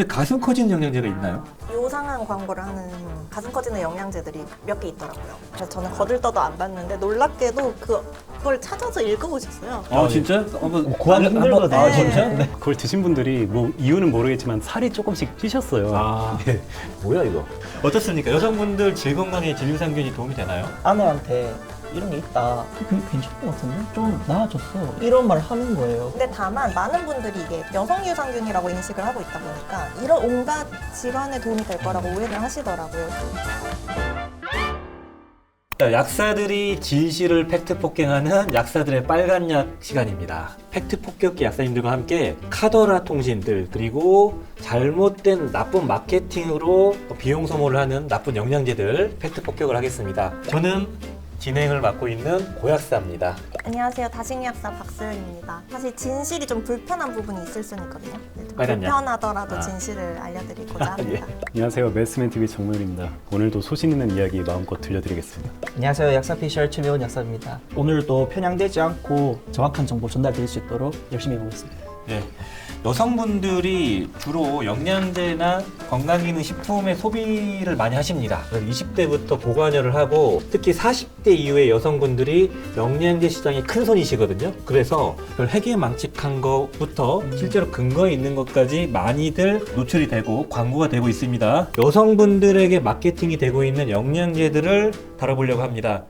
근데 가슴 커지는 영양제가 있나요? 요상한 광고를 하는 가슴 커지는 영양제들이 몇 개 있더라고요. 그래서 저는 거들떠도 안 봤는데 놀랍게도 그걸 찾아서 읽어보셨어요. 아 진짜? 한번 구하기 힘들거든요. 아 진짜? 네. 그걸 드신 분들이 뭐 이유는 모르겠지만 살이 조금씩 찌셨어요. 아 네. 뭐야 이거? 어떻습니까? 여성분들 질 건강에 진료상균이 도움이 되나요? 아내한테 이런 게 있다. 그게 괜찮은 것 같은데? 좀 나아졌어. 이런 말 하는 거예요. 근데 다만 많은 분들이 이게 여성 유산균이라고 인식을 하고 있다 보니까 이런 온갖 질환에 도움이 될 거라고 오해를 하시더라고요. 자, 약사들이 진실을 팩트 폭행하는 약사들의 빨간 약 시간입니다. 팩트 폭격기 약사님들과 함께 카더라 통신들 그리고 잘못된 나쁜 마케팅으로 비용 소모를 하는 나쁜 영양제들 팩트 폭격을 하겠습니다. 저는 진행을 맡고 있는 고약사입니다. 안녕하세요. 다식약사 박소연입니다. 사실 진실이 좀 불편한 부분이 있을 수는 있거든요. 좀 빨간 약. 불편하더라도 아. 진실을 알려드리고자 합니다. 안녕하세요. 매스맨TV 정무현입니다. 오늘도 소신 있는 이야기 마음껏 들려드리겠습니다. 안녕하세요. 약사 피셜 최배원 약사입니다. 오늘도 편향되지 않고 정확한 정보 전달드릴 수 있도록 열심히 해보겠습니다. 네. 여성분들이 주로 영양제나 건강기능식품의 소비를 많이 하십니다. 20대부터 고관여를 하고 특히 40대 이후의 여성분들이 영양제 시장에 큰 손이시거든요. 그래서 별 해괴망측한 것부터 실제로 근거에 있는 것까지 많이들 노출이 되고 광고가 되고 있습니다. 여성분들에게 마케팅이 되고 있는 영양제들을 다뤄보려고 합니다.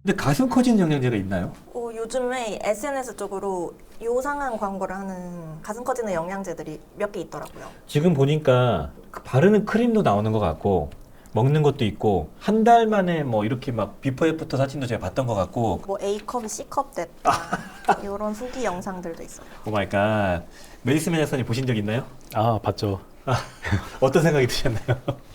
근데 가슴 커지는 영양제가 있나요? 요즘에 SNS 쪽으로 요상한 광고를 하는 가슴 커지는 영양제들이 몇 개 있더라고요. 지금 보니까 그 바르는 크림도 나오는 것 같고 먹는 것도 있고 한 달 만에 뭐 이렇게 막 비포 애프터 사진도 제가 봤던 것 같고 뭐 A컵이 C컵 됐다 이런 후기 영상들도 있어요. 오 마이 갓. 메이스맨 약사님 보신 적 있나요? 아, 봤죠. 어떤 생각이 드셨나요?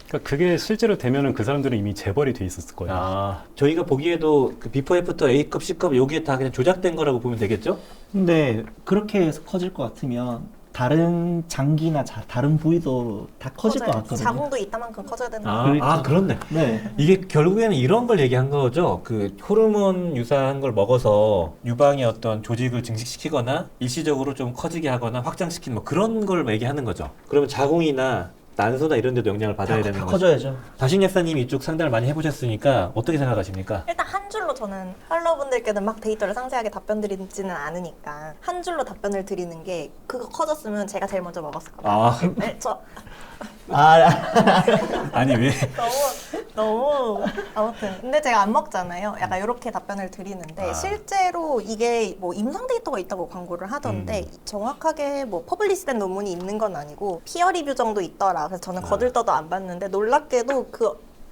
그러니까 그게 실제로 되면은 그 사람들은 이미 재벌이 돼 있었을 거예요. 아, 저희가 보기에도 그 비포 애프터 A컵, C컵 여기에 다 그냥 조작된 거라고 보면 되겠죠? 근데 그렇게 해서 커질 것 같으면 다른 장기나 다른 부위도 다 커질 것 커져요. 같거든요. 자궁도 이따만큼 커져야 되는 아, 거예요. 아 그렇네. 네. 이게 결국에는 이런 걸 얘기한 거죠. 그 호르몬 유사한 걸 먹어서 유방의 어떤 조직을 증식시키거나 일시적으로 좀 커지게 하거나 확장시키는 뭐 그런 걸 얘기하는 거죠. 그러면 자궁이나 난소나 이런 데도 영향을 받아야 다 되는 거죠. 커져야죠. 다식 약사님이 이쪽 상담을 많이 해보셨으니까 어떻게 생각하십니까? 일단 한 줄로 저는 팔로워분들께는 막 데이터를 상세하게 답변 드리지는 않으니까 한 줄로 답변을 드리는 게 그거 커졌으면 제가 제일 먼저 먹었을 거예요. 아, 네, 저 아, 아니 왜? 너무 아무튼 근데 제가 안 먹잖아요. 약간 이렇게 답변을 드리는데 아. 실제로 이게 뭐 임상 데이터가 있다고 광고를 하던데 정확하게 뭐 퍼블리시된 논문이 있는 건 아니고 피어 리뷰 정도 있더라. 그래서 저는 거들떠도 안 봤는데 놀랍게도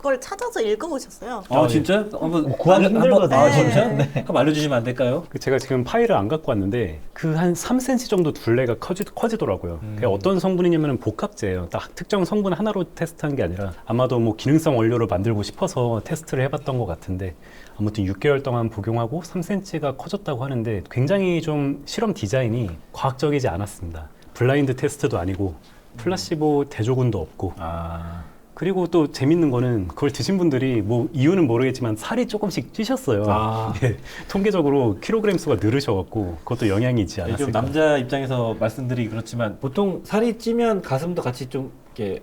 그걸 찾아서 읽어보셨어요. 아 진짜? 한번 구하기 힘들거든요. 아 네. 진짜? 한번 알려주시면 안 될까요? 제가 지금 파일을 안 갖고 왔는데 그 한 3cm 정도 둘레가 커지더라고요. 그게 어떤 성분이냐면 복합제예요. 딱 특정 성분 하나로 테스트한 게 아니라 아마도 뭐 기능성 원료를 만들고 싶어서 테스트를 해봤던 것 같은데 아무튼 6개월 동안 복용하고 3cm가 커졌다고 하는데 굉장히 좀 실험 디자인이 과학적이지 않았습니다. 블라인드 테스트도 아니고 플라시보 대조군도 없고 아 그리고 또 재밌는 거는 그걸 드신 분들이 뭐 이유는 모르겠지만 살이 조금씩 찌셨어요. 아. 예, 통계적으로 킬로그램 수가 늘으셔갖고 그것도 영향이 있지 좀 않았을까. 남자 입장에서 말씀드리기 그렇지만 보통 살이 찌면 가슴도 같이 좀 이렇게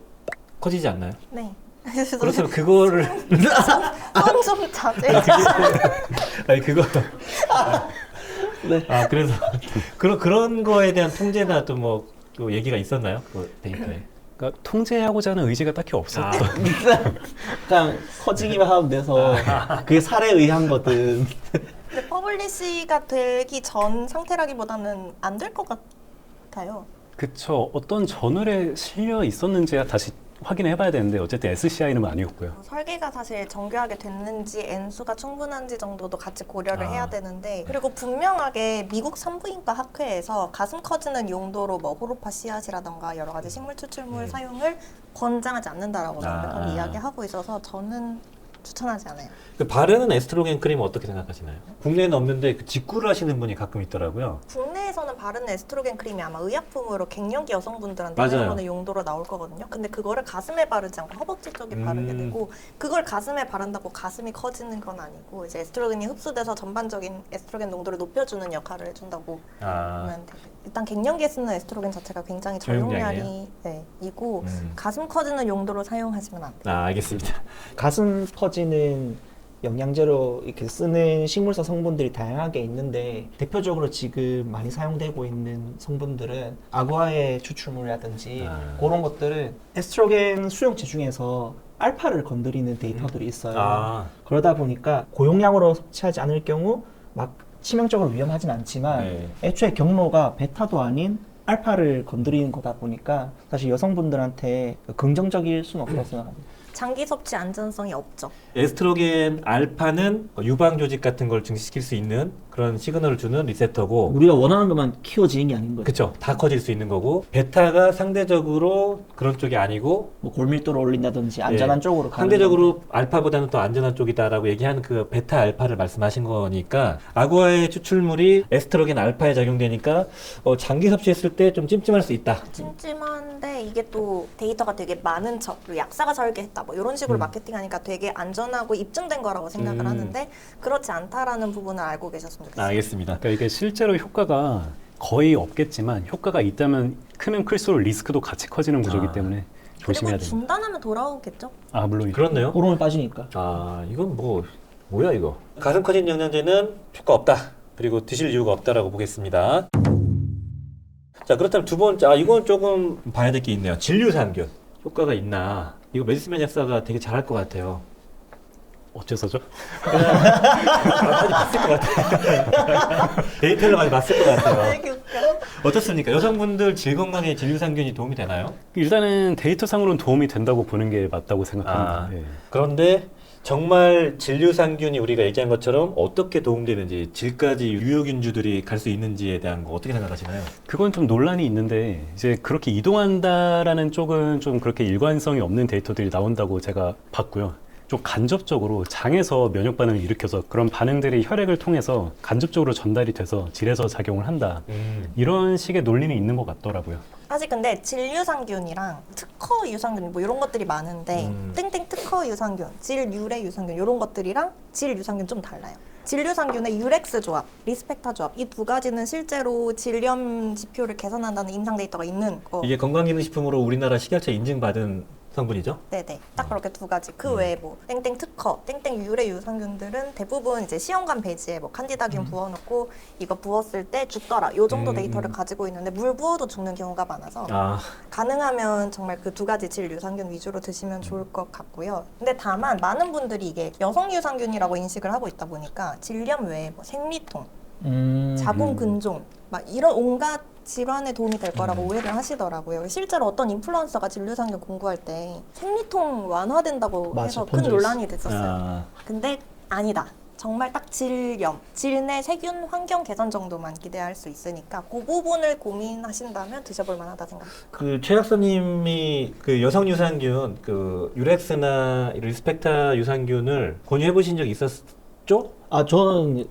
커지지 않나요? 네. 그렇다면 그거를 손좀 자제해 주세요. 아니 그거 네. 아 그래서 그런 거에 대한 통제나 또 뭐 또 얘기가 있었나요? 그 데이터에. 그러니까 통제하고자 하는 의지가 딱히 없었던. 그냥 커지기만 하면 돼서 그게 살에 의한 거든. 근데 퍼블리시가 되기 전 상태라기보다는 안 될 것 같아요. 그쵸. 어떤 저널에 실려 있었는지야 다시 확인해봐야 되는데 어쨌든 SCI는 아니었고요. 설계가 사실 정교하게 됐는지 N수가 충분한지 정도도 같이 고려를 아. 해야 되는데 그리고 분명하게 미국 산부인과 학회에서 가슴 커지는 용도로 뭐 호르파 씨앗이라던가 여러 가지 식물 추출물 사용을 권장하지 않는다라고 명백하게 이야기하고 있어서 저는 추천하지 않아요. 그 바르는 에스트로겐 크림은 어떻게 생각하시나요? 국내에는 없는데 그 직구를 하시는 분이 가끔 있더라고요. 국내에서는 바르는 에스트로겐 크림이 아마 의약품으로 갱년기 여성분들한테 맞아요. 사용하는 용도로 나올 거거든요. 근데 그거를 가슴에 바르지 않고 허벅지 쪽에 바르게 되고 그걸 가슴에 바른다고 가슴이 커지는 건 아니고 이제 에스트로겐이 흡수돼서 전반적인 에스트로겐 농도를 높여주는 역할을 해준다고 보면 돼요. 일단 갱년기에 쓰는 에스트로겐 자체가 굉장히 저용량이 이고 가슴 커지는 용도로 사용하시면 안 돼요. 알겠습니다. 가슴 커지는 영양제로 이렇게 쓰는 식물성 성분들이 다양하게 있는데 대표적으로 지금 많이 사용되고 있는 성분들은 악어의 추출물이라든지 그런 것들은 에스트로겐 수용체 중에서 알파를 건드리는 데이터들이 있어요. 그러다 보니까 고용량으로 섭취하지 않을 경우 막 치명적으로 위험하진 않지만 애초에 경로가 베타도 아닌 알파를 건드리는 거다 보니까 사실 여성분들한테 긍정적일 수는 없다고 생각합니다. 장기 섭취 안전성이 없죠. 에스트로겐 알파는 유방 조직 같은 걸 증식시킬 수 있는 그런 시그널을 주는 리셉터고, 우리가 원하는 것만 키워지는 게 아닌 거죠. 그쵸, 다 커질 수 있는 거고, 베타가 상대적으로 그런 쪽이 아니고 뭐 골밀도를 올린다든지 안전한 쪽으로 가는 상대적으로 건데. 알파보다는 더 안전한 쪽이다라고 얘기하는 그 베타 알파를 말씀하신 거니까, 악어의 추출물이 에스트로겐 알파에 작용되니까 장기 섭취했을 때 좀 찜찜할 수 있다. 찜찜한데 이게 또 데이터가 되게 많은 척, 그리고 약사가 설계했다 뭐 이런 식으로 마케팅하니까 되게 안전하고 입증된 거라고 생각을 하는데 그렇지 않다라는 부분을 알고 계셨으면 좋겠어요. 알겠습니다. 그러니까 이게 실제로 효과가 거의 없겠지만 효과가 있다면 크면 클수록 리스크도 같이 커지는 구조이기 때문에 조심해야 그리고 됩니다. 중단하면 돌아오겠죠? 물론 그렇네요. 호르몬이 빠지니까. 이건 뭐야 이거. 가슴 커진 영양제는 효과 없다. 그리고 드실 이유가 없다라고 보겠습니다. 자, 그렇다면 두 번째, 이건 조금 봐야 될 게 있네요. 진류산균 효과가 있나? 이거 메디스맨 약사가 되게 잘할 것 같아요. 어째서죠? 많이 봤을 것 같아요. 데이터를 많이 봤을 것 같아요. 되게 웃겨. 어떻습니까? 여성분들 질 건강에 진류산균이 도움이 되나요? 일단은 데이터상으로는 도움이 된다고 보는 게 맞다고 생각합니다. 예. 그런데 정말 진류산균이 우리가 얘기한 것처럼 어떻게 도움되는지, 질까지 유효균주들이 갈 수 있는지에 대한 거 어떻게 생각하시나요? 그건 좀 논란이 있는데 이제 그렇게 이동한다라는 쪽은 좀 그렇게 일관성이 없는 데이터들이 나온다고 제가 봤고요. 좀 간접적으로 장에서 면역 반응을 일으켜서 그런 반응들이 혈액을 통해서 간접적으로 전달이 돼서 질에서 작용을 한다. 이런 식의 논리는 있는 것 같더라고요. 사실 근데 진유산균이랑 특허 유산균 뭐 이런 것들이 많은데 땡땡 특허 유산균, 질 유래 유산균 이런 것들이랑 질 유산균 좀 달라요. 진류산균의 유렉스 조합, 리스펙타 조합 이 두 가지는 실제로 질염 지표를 개선한다는 임상 데이터가 있는 거. 이게 건강기능식품으로 우리나라 식약처 인증받은 성분이죠? 네네. 딱 그렇게 두 가지. 그 외에 뭐 땡땡 특허, 땡땡 유래 유산균들은 대부분 이제 시험관 배지에 뭐 칸디다균 부어놓고 이거 부었을 때 죽더라. 요 정도 데이터를 가지고 있는데 물 부어도 죽는 경우가 많아서 가능하면 정말 그 두 가지 질 유산균 위주로 드시면 좋을 것 같고요. 근데 다만 많은 분들이 이게 여성 유산균이라고 인식을 하고 있다 보니까 질염 외에 뭐 생리통, 자궁 근종 막 이런 온갖 질환에 도움이 될 거라고 오해를 하시더라고요. 실제로 어떤 인플루언서가 진류산균 공부할 때 생리통 완화된다고 해서 큰 논란이 됐었어요. 근데 아니다. 정말 딱 질염, 질 내 세균 환경 개선 정도만 기대할 수 있으니까 그 부분을 고민하신다면 드셔볼 만하다 생각합니다. 그 최 약사님이 그 여성 유산균, 그 유렉스나 리스펙타 유산균을 권유해 보신 적 있었죠? 저는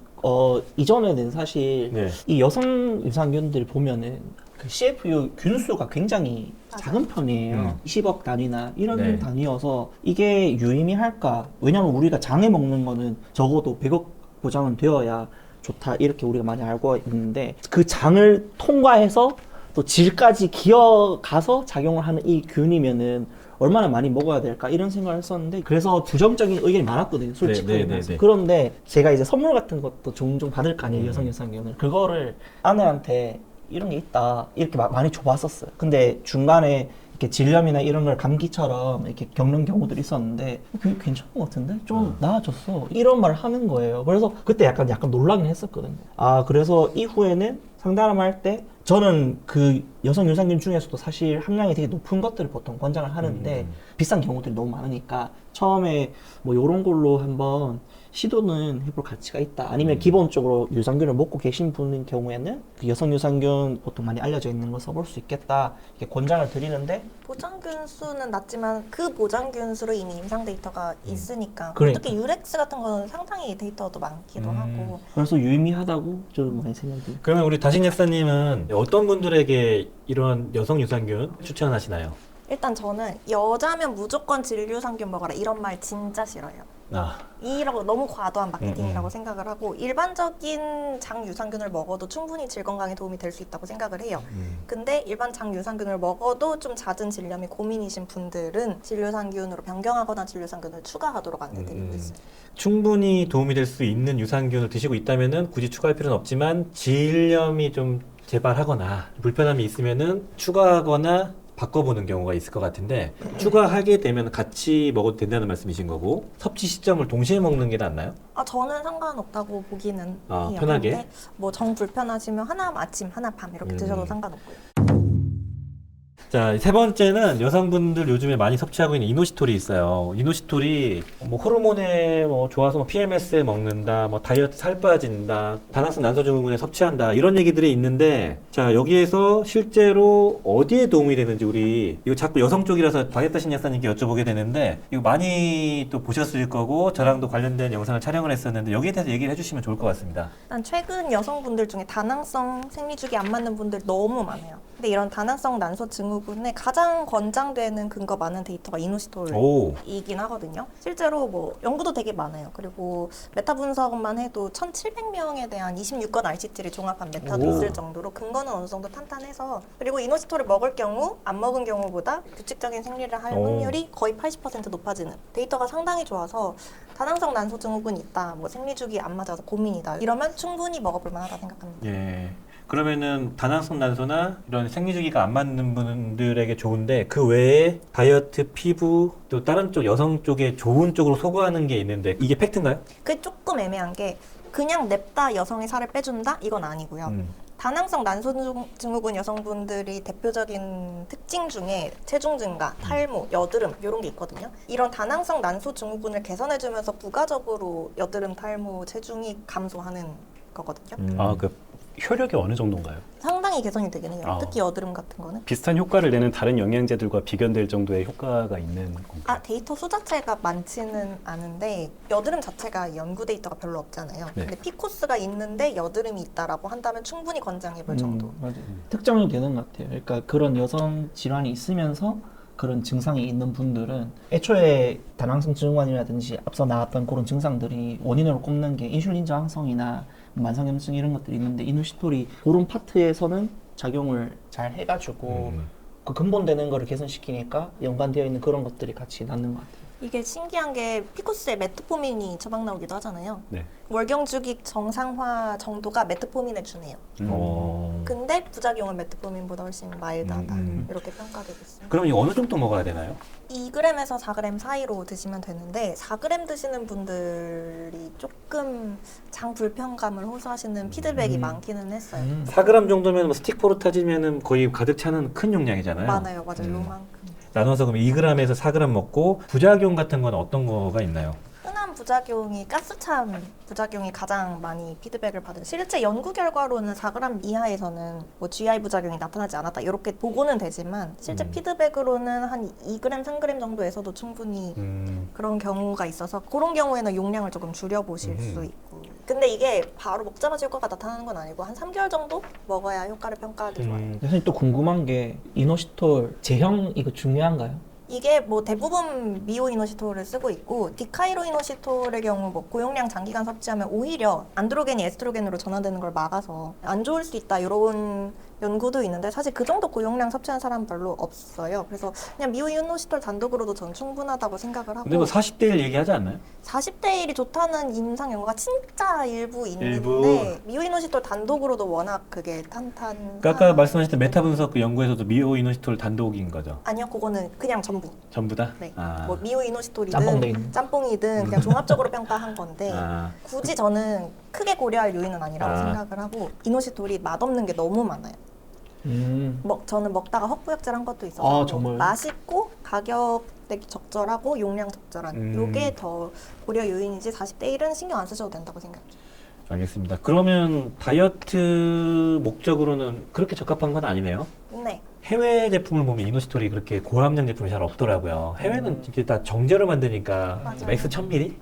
이전에는 사실 이 여성 유산균들 보면은 그 CFU 균수가 굉장히 작은 편이에요. 20억 단위나 이런 단위여서 이게 유의미할까? 왜냐면 우리가 장에 먹는 거는 적어도 100억 보장은 되어야 좋다 이렇게 우리가 많이 알고 있는데 그 장을 통과해서 또 질까지 기어가서 작용을 하는 이 균이면은 얼마나 많이 먹어야 될까 이런 생각을 했었는데 그래서 부정적인 의견이 많았거든요, 솔직하게 말해서. 그런데 제가 이제 선물 같은 것도 종종 받을 거 아니에요, 여성 유산균을. 그거를 아내한테 이런 게 있다 이렇게 많이 줘봤었어요. 근데 중간에 이렇게 질염이나 이런 걸 감기처럼 이렇게 겪는 경우들이 있었는데 그게 괜찮은 것 같은데 좀 나아졌어 이런 말을 하는 거예요. 그래서 그때 약간 놀라긴 했었거든요. 그래서 이후에는 상담할 때 저는 그 여성 유산균 중에서도 사실 함량이 되게 높은 것들을 보통 권장을 하는데 비싼 경우들이 너무 많으니까 처음에 뭐 요런 걸로 한번 시도는 해볼 가치가 있다. 아니면 기본적으로 유산균을 먹고 계신 분인 경우에는 그 여성 유산균 보통 많이 알려져 있는 걸 써볼 수 있겠다. 이렇게 권장을 드리는데 보장균 수는 낮지만 그 보장균 수로 이미 임상 데이터가 있으니까 그러니까. 특히 유렉스 같은 거는 상당히 데이터도 많기도 하고 그래서 유의미하다고 저는 많이 생각해요. 그러면 우리 다신 약사님은 어떤 분들에게 이런 여성 유산균 추천하시나요? 일단 저는 여자면 무조건 진유산균 먹어라 이런 말 진짜 싫어요. 아, 이라고 너무 과도한 마케팅이라고 생각을 하고 일반적인 장 유산균을 먹어도 충분히 질 건강에 도움이 될 수 있다고 생각을 해요. 근데 일반 장 유산균을 먹어도 좀 잦은 질염이 고민이신 분들은 진유산균으로 변경하거나 진유산균을 추가하도록 안내드리고 있어요. 충분히 도움이 될 수 있는 유산균을 드시고 있다면은 굳이 추가할 필요는 없지만 질염이 좀 재발하거나 불편함이 있으면은 추가하거나 바꿔보는 경우가 있을 것 같은데 추가하게 되면 같이 먹어도 된다는 말씀이신 거고 섭취 시점을 동시에 먹는 게 낫나요? 저는 상관없다고 보기는 해요. 편하게? 근데 뭐 정 불편하시면 하나 아침 하나 밤 이렇게 드셔도 상관없고요. 자, 세 번째는 여성분들 요즘에 많이 섭취하고 있는 이노시톨이 있어요. 이노시톨이 뭐 호르몬에 뭐 좋아서 뭐 PMS에 먹는다, 뭐 다이어트 살 빠진다, 다낭성 난소증후군에 섭취한다 이런 얘기들이 있는데 자 여기에서 실제로 어디에 도움이 되는지 우리 이거 자꾸 여성 쪽이라서 박예타 신약사님께 여쭤보게 되는데 이거 많이 또 보셨을 거고 저랑도 관련된 영상을 촬영을 했었는데 여기에 대해서 얘기를 해주시면 좋을 것 같습니다. 난 최근 여성분들 중에 다낭성 생리주기 안 맞는 분들 너무 많아요. 근데 이런 다낭성 난소 증후군에 가장 권장되는 근거 많은 데이터가 이노시톨이긴 하거든요. 실제로 뭐 연구도 되게 많아요. 그리고 메타 분석만 해도 1,700명에 대한 26건 RCT를 종합한 메타도 있을 정도로 근거는 어느 정도 탄탄해서 그리고 이노시톨을 먹을 경우 안 먹은 경우보다 규칙적인 생리를 할 확률이 거의 80% 높아지는 데이터가 상당히 좋아서 다낭성 난소 증후군이 있다, 뭐 생리주기 안 맞아서 고민이다 이러면 충분히 먹어볼 만하다 생각합니다. 예. 그러면은 다낭성 난소나 이런 생리주기가 안 맞는 분들에게 좋은데 그 외에 다이어트, 피부 또 다른 쪽 여성 쪽에 좋은 쪽으로 소구하는 게 있는데 이게 팩트인가요? 그게 조금 애매한 게 그냥 냅다 여성의 살을 빼준다? 이건 아니고요. 다낭성 난소 증후군 여성분들이 대표적인 특징 중에 체중 증가, 탈모, 여드름 이런 게 있거든요. 이런 다낭성 난소 증후군을 개선해주면서 부가적으로 여드름, 탈모, 체중이 감소하는 거거든요. 그 효력이 어느 정도인가요? 상당히 개선이 되긴 해요. 특히 여드름 같은 거는. 비슷한 효과를 내는 다른 영양제들과 비견될 정도의 효과가 있는 건가요? 데이터 수 자체가 많지는 않은데 여드름 자체가 연구 데이터가 별로 없잖아요. 네. 근데 피코스가 있는데 여드름이 있다라고 한다면 충분히 권장해볼 정도. 맞아요. 특정이 되는 것 같아요. 그러니까 그런 여성 질환이 있으면서 그런 증상이 있는 분들은 애초에 다낭성 증후군이라든지 앞서 나왔던 그런 증상들이 원인으로 꼽는 게 인슐린 저항성이나 만성염증 이런 것들이 있는데 이노시톨이 그런 파트에서는 작용을 잘 해가지고 그 근본되는 거를 개선시키니까 연관되어 있는 그런 것들이 같이 낫는 것 같아요. 이게 신기한 게 피코스에 메트포민이 처방 나오기도 하잖아요. 네. 월경주기 정상화 정도가 메트포민에 준해요. 근데 부작용은 메트포민보다 훨씬 마일드하다 이렇게 평가되고 있어요. 그럼 이거 어느 정도 먹어야 되나요? 2g에서 4g 사이로 드시면 되는데 4g 드시는 분들이 조금 장 불편감을 호소하시는 피드백이 많기는 했어요. 4g 정도면 뭐 스틱 포르타지면은 거의 가득 차는 큰 용량이잖아요. 맞아요. 요만큼. 나눠서 그럼 2g에서 4g 먹고 부작용 같은 건 어떤 거가 있나요? 흔한 부작용이 가스참 부작용이 가장 많이 피드백을 받은 실제 연구 결과로는 4g 이하에서는 뭐 GI 부작용이 나타나지 않았다 이렇게 보고는 되지만 실제 피드백으로는 한 2g, 3g 정도에서도 충분히 그런 경우가 있어서 그런 경우에는 용량을 조금 줄여보실 수 있고 근데 이게 바로 먹자마자 효과가 나타나는 건 아니고 한 3개월 정도 먹어야 효과를 평가하기 좋아요. 선생님 또 궁금한 게 이노시톨 제형 이거 중요한가요? 이게 뭐 대부분 미오이노시톨을 쓰고 있고 디카이로이노시톨의 경우 뭐 고용량 장기간 섭취하면 오히려 안드로겐이 에스트로겐으로 전환되는 걸 막아서 안 좋을 수 있다 이런 연구도 있는데 사실 그 정도 고용량 섭취하는 사람 별로 없어요. 그래서 그냥 미오이노시톨 단독으로도 전 충분하다고 생각을 하고 근데 뭐 40대 1 얘기하지 않나요? 40대 1이 좋다는 임상 연구가 진짜 일부 있는데 미오이노시톨 단독으로도 워낙 그게 탄탄한 그러니까 아까 말씀하셨던 메타 분석 그 연구에서도 미오이노시톨 단독인 거죠? 아니요, 그거는 그냥 전부 다? 네. 아. 뭐 미오이노시톨이든 짬뽕돼 있는. 짬뽕이든 그냥 종합적으로 평가한 건데 아. 굳이 저는 크게 고려할 요인은 아니라고 생각을 하고 이노시톨이 맛없는 게 너무 많아요. 저는 먹다가 헛구역질한 것도 있어서 아, 정말요? 맛있고 가격 대비 적절하고 용량 적절한 요게 더 고려 요인이지 40대 1은 신경 안 쓰셔도 된다고 생각해요. 알겠습니다. 그러면 다이어트 목적으로는 그렇게 적합한 건 아니네요. 네. 해외 제품을 보면 이노시톨이 그렇게 고함량 제품이 잘 없더라고요. 해외는 이게 다 정제로 만드니까 맞아요. 맥스 1000ml?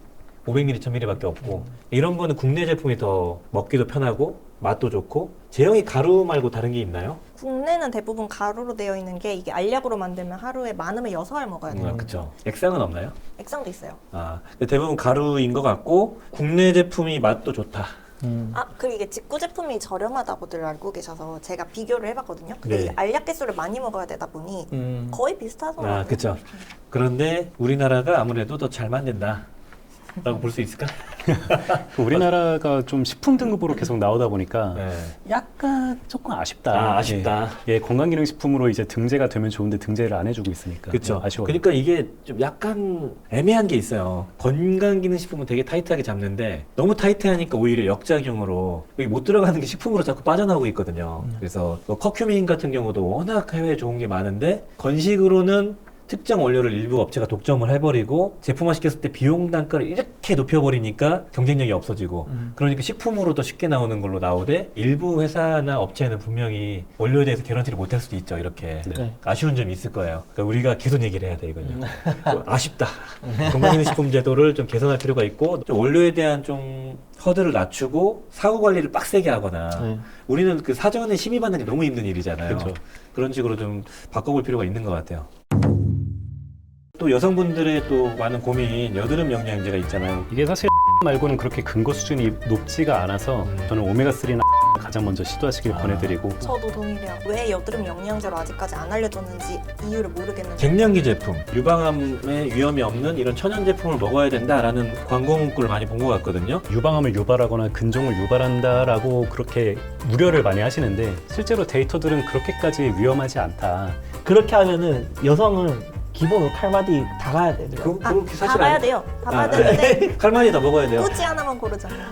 500ml, 1000ml밖에 없고 이런 거는 국내 제품이 더 먹기도 편하고 맛도 좋고 제형이 가루 말고 다른 게 있나요? 국내는 대부분 가루로 되어 있는 게 이게 알약으로 만들면 하루에 많으면 6알 먹어야 돼요. 그렇죠. 액상은 없나요? 액상도 있어요. 아, 근데 대부분 가루인 것 같고 국내 제품이 맛도 좋다. 그리고 이게 직구 제품이 저렴하다고들 알고 계셔서 제가 비교를 해봤거든요. 근데 네. 이 알약 개수를 많이 먹어야 되다 보니 거의 비슷하더라고요. 아, 그렇죠. 그런데 우리나라가 아무래도 더 잘 만든다. 라고 볼 수 있을까? 우리나라가 좀 식품 등급으로 계속 나오다 보니까 네. 약간 조금 아쉽다. 아, 아쉽다. 예, 건강기능식품으로 이제 등재가 되면 좋은데 등재를 안 해주고 있으니까 그렇죠. 아쉬워요. 그러니까 이게 좀 약간 애매한 게 있어요. 건강기능식품은 되게 타이트하게 잡는데 너무 타이트하니까 오히려 역작용으로 여기 못 들어가는 게 식품으로 자꾸 빠져나오고 있거든요. 그래서 뭐 커큐민 같은 경우도 워낙 해외에 좋은 게 많은데 건식으로는 특정 원료를 일부 업체가 독점을 해버리고 제품화 시켰을 때 비용 단가를 이렇게 높여버리니까 경쟁력이 없어지고 그러니까 식품으로 더 쉽게 나오는 걸로 나오되 일부 회사나 업체는 분명히 원료에 대해서 개런티를 못할 수도 있죠. 이렇게 네. 아쉬운 점이 있을 거예요. 그러니까 우리가 계속 얘기를 해야 돼 이건요. 아쉽다. 건강기능식품 제도를 좀 개선할 필요가 있고 좀 원료에 대한 좀 허들을 낮추고 사후 관리를 빡세게 하거나 네. 우리는 그 사전에 심의받는 게 너무 힘든 일이잖아요. 그렇죠. 그런 식으로 좀 바꿔볼 필요가 있는 것 같아요. 또 여성분들의 또 많은 고민 여드름 영양제가 있잖아요. 이게 사실 말고는 그렇게 근거 수준이 높지가 않아서 저는 오메가3나 가장 먼저 시도하시길 보내드리고 저도 동일해요. 왜 여드름 영양제로 아직까지 안 알려줬는지 이유를 모르겠는데 갱년기 제품, 유방암에 위험이 없는 이런 천연 제품을 먹어야 된다라는 광고 문구를 많이 본 것 같거든요. 유방암을 유발하거나 근종을 유발한다라고 그렇게 우려를 많이 하시는데 실제로 데이터들은 그렇게까지 위험하지 않다. 그렇게 하면은 여성은 기본으로 칼마디 다 가야 돼요. 그렇게 다 사실 봐야 아니- 돼요. 다 봐야 아, 되는데 칼만이 다 먹어야 돼요. 꼬치 하나만 고르잖아요.